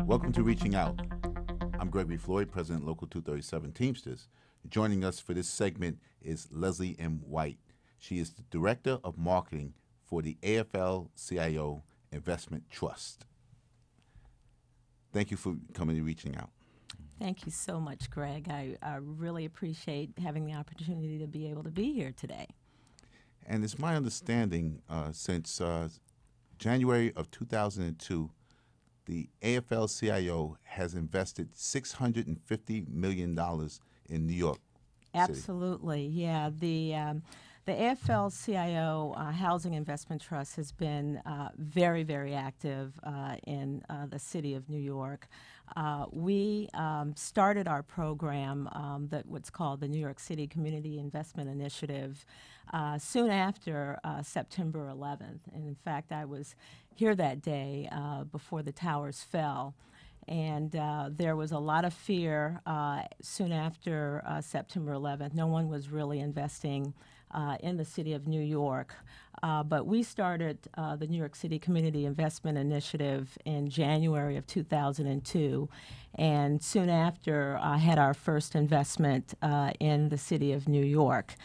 Welcome to Reaching Out. I'm Gregory Floyd, President Local 237 Teamsters. Joining us for this segment is Lesyllee White. She is the Director of Marketing for the AFL-CIO Investment Trust. Thank you for coming to Reaching Out. Thank you so much, Greg. I really appreciate having the opportunity to be able to be here today. And it's my understanding since January of 2002, the AFL-CIO has invested $650 million in New York City. Absolutely, yeah. The AFL-CIO Housing Investment Trust has been very, very active in the city of New York. We started our program, what's called the New York City Community Investment Initiative, soon after September 11th. And in fact, I was here that day before the towers fell. And there was a lot of fear soon after September 11th. No one was really investing in the city of New York. But we started the New York City Community Investment Initiative in January of 2002, and soon after had our first investment in the city of New York.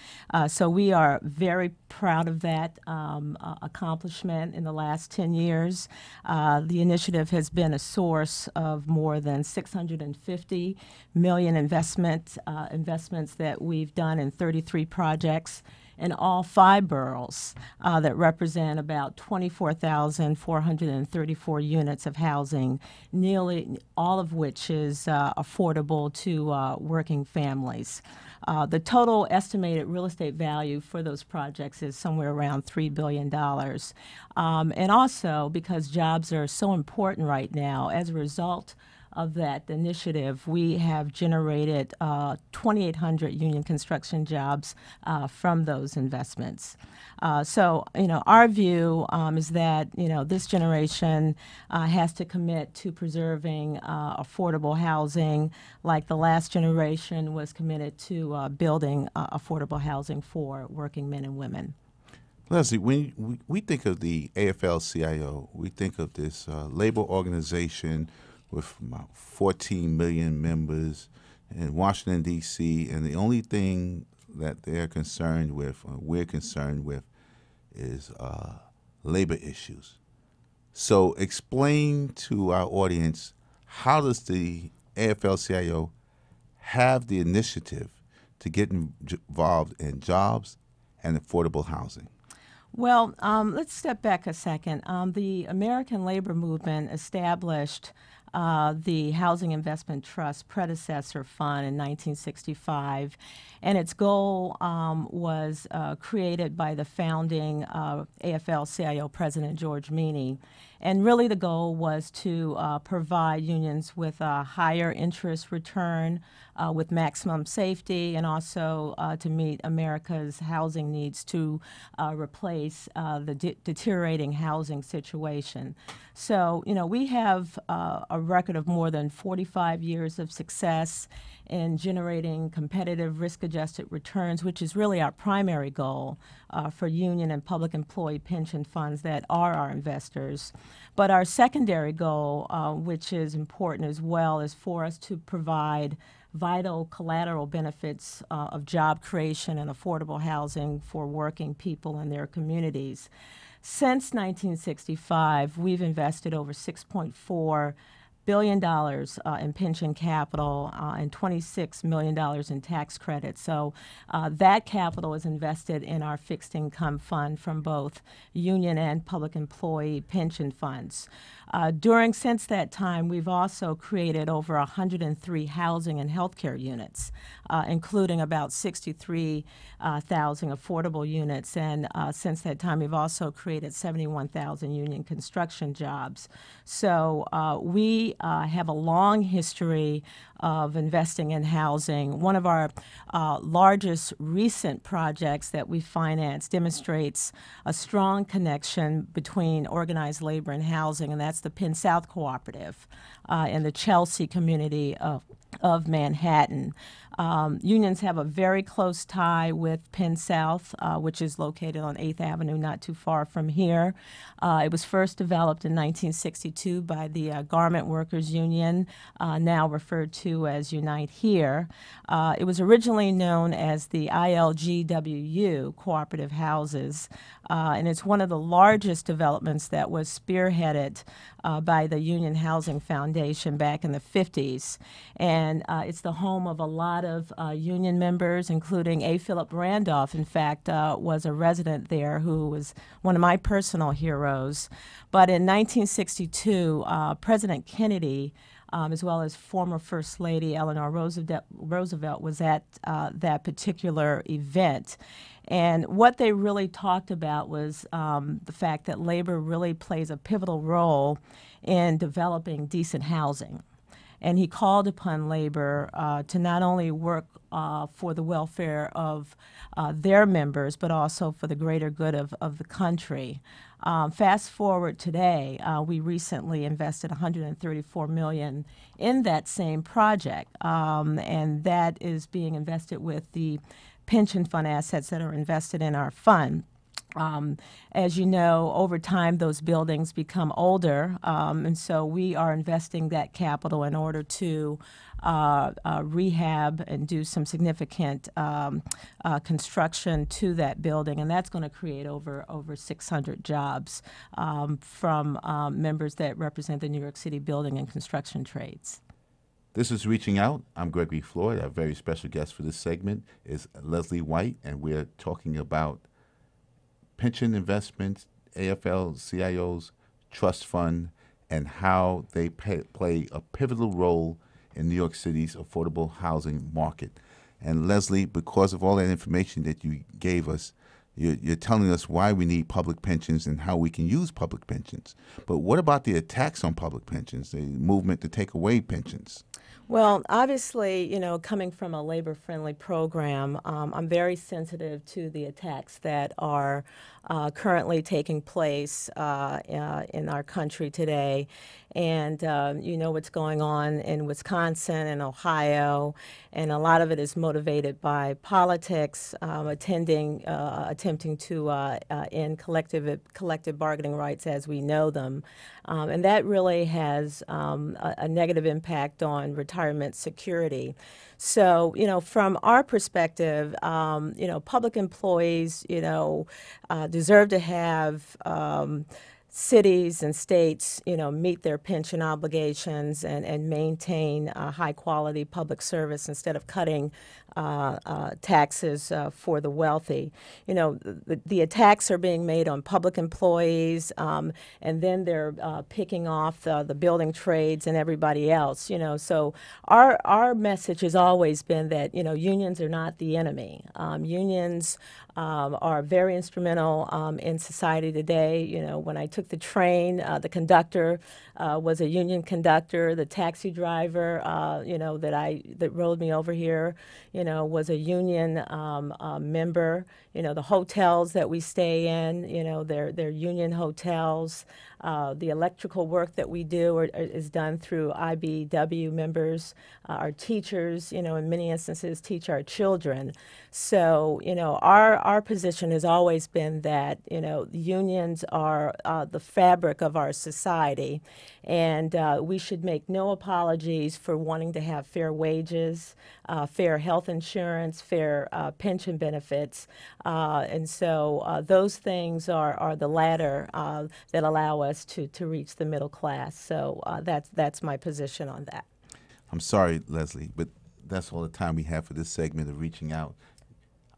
So we are very proud of that accomplishment in the last 10 years. The initiative has been a source of more than $650 million investments that we've done in 33 projects in all 5 boroughs that represent about 24,434 units of housing, nearly all of which is affordable to working families. The total estimated real estate value for those projects is somewhere around $3 billion. And also, because jobs are so important right now, as a result of that initiative, we have generated 2,800 union construction jobs from those investments. So, our view is that, this generation has to commit to preserving affordable housing like the last generation was committed to building affordable housing for working men and women. Lesyllee, when we think of the AFL-CIO, we think of this labor organization with about 14 million members in Washington, D.C., and the only thing that they're concerned with, or we're concerned with, is labor issues. So explain to our audience, how does the AFL-CIO have the initiative to get involved in jobs and affordable housing? Well, let's step back a second. The American labor movement established the Housing Investment Trust predecessor fund in 1965, and its goal was created by the founding AFL-CIO President George Meany. And really the goal was to provide unions with a higher interest return with maximum safety, and also to meet America's housing needs to replace the deteriorating housing situation. So, we have a record of more than 45 years of success in generating competitive risk-adjusted returns, which is really our primary goal for union and public employee pension funds that are our investors. But our secondary goal, which is important as well, is for us to provide vital collateral benefits of job creation and affordable housing for working people in their communities. Since 1965, we've invested over $6.4 billion in pension capital and $26 million in tax credits. So that capital is invested in our fixed income fund from both union and public employee pension funds. Since that time, we've also created over 103 housing and healthcare units, including about 63,000 affordable units. And since that time, we've also created 71,000 union construction jobs. So we have a long history of investing in housing. One of our largest recent projects that we financed demonstrates a strong connection between organized labor and housing, and that's the Penn South Cooperative in the Chelsea community of of Manhattan. Unions have a very close tie with Penn South, which is located on 8th Avenue, not too far from here. It was first developed in 1962 by the Garment Workers Union, now referred to as Unite Here. It was originally known as the ILGWU Cooperative Houses, and it's one of the largest developments that was spearheaded by the Union Housing Foundation back in the 50s. And it's the home of a lot of union members, including A. Philip Randolph, in fact, was a resident there who was one of my personal heroes. But in 1962, President Kennedy, as well as former First Lady Eleanor Roosevelt was at that particular event. And what they really talked about was the fact that labor really plays a pivotal role in developing decent housing. And he called upon labor to not only work for the welfare of their members, but also for the greater good of the country. Fast forward today, we recently invested $134 million in that same project, and that is being invested with the pension fund assets that are invested in our fund. As you know, over time, those buildings become older, and so we are investing that capital in order to rehab and do some significant construction to that building, and that's going to create over 600 jobs from members that represent the New York City building and construction trades. This is Reaching Out. I'm Gregory Floyd. Our very special guest for this segment is Lesyllee White, and we're talking about pension investments, AFL-CIO's trust fund, and how they play a pivotal role in New York City's affordable housing market. And Lesyllee, because of all that information that you gave us, you're telling us why we need public pensions and how we can use public pensions. But what about the attacks on public pensions, the movement to take away pensions? Well, obviously, coming from a labor-friendly program, I'm very sensitive to the attacks that are currently taking place in our country today. And you know what's going on in Wisconsin and Ohio, and a lot of it is motivated by politics, attempting to end collective bargaining rights as we know them. And that really has a negative impact on retirement security. So, from our perspective, public employees, deserve to have cities and states, meet their pension obligations and maintain high quality public service instead of cutting taxes for the wealthy. The attacks are being made on public employees, and then they're picking off the building trades and everybody else. So our message has always been that unions are not the enemy. Unions are very instrumental in society today. When I took the train, the conductor was a union conductor. The taxi driver, that rode me over here, was a union member. The hotels that we stay in, they're union hotels. The electrical work that we do is done through IBW members. Our teachers, in many instances, teach our children. So, our position has always been that, unions are the fabric of our society, and we should make no apologies for wanting to have fair wages, fair health insurance, fair pension benefits. And so those things are the ladder that allow us to reach the middle class. So that's my position on that. I'm sorry, Lesyllee, but that's all the time we have for this segment of Reaching Out.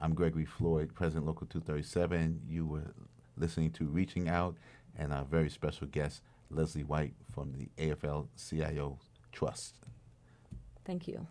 I'm Gregory Floyd, President Local 237. You were listening to Reaching Out, and our very special guest, Lesyllee White from the AFL-CIO Trust. Thank you.